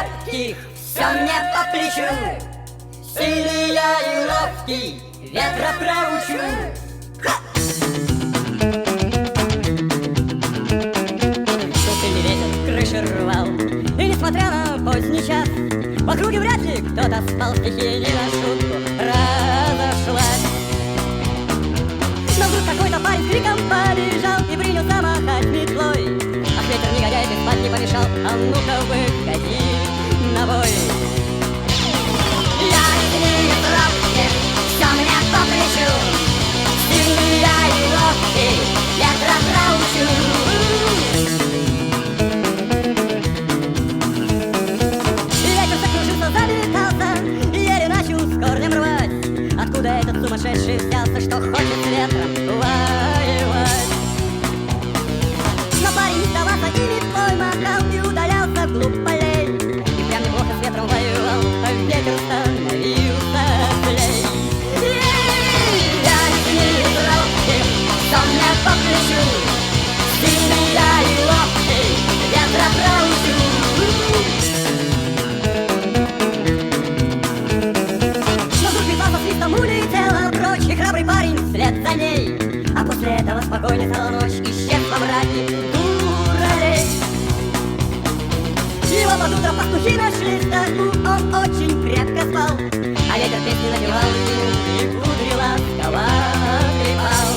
легких все мне по плечу. Сильный я и ловкий, ветра проучу. Сильный ветер крыши рвал, и несмотря на поздний час, в округе вряд ли кто-то спал, стихия не на шутку разошлась. Но вдруг какой-то парень с криком побежал и принялся махать метлой. Ах, ветер негодяй, ты спать не помешал, а ну-ка выходи на бой. Я не ловкий, все мне по плечу. Сильный я и ловкий, ветра проучу. Ветер закружился, заметался, еле начал с корнем рвать. Откуда этот сумасшедший взялся, что хочет с ветром воевать? Но парень не сдавался и метлой махал и удалялся вглубь полей. И прям неплохо с ветром воевал, а ветер становился злей. Я не ловкий, что мне по плечу. Сильный я и ловкий, ветра проучу. Но вдруг метла со свистом улетела прочь, и храбрый парень вслед за ней. А после этого спокойной стала ночь, исчез во мраке дуралей. Его под утро пастухи нашли в стогу, он очень крепко спал, а ветер песни напевал ему и кудрила скала трепал.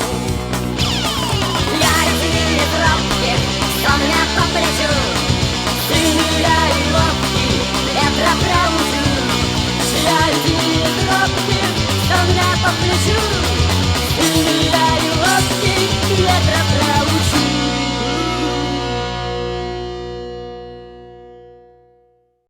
Я не ловкий, что мне по плечу. Сильный я и ловкий, ветра проучу. Я не ловкий, что мне по плечу.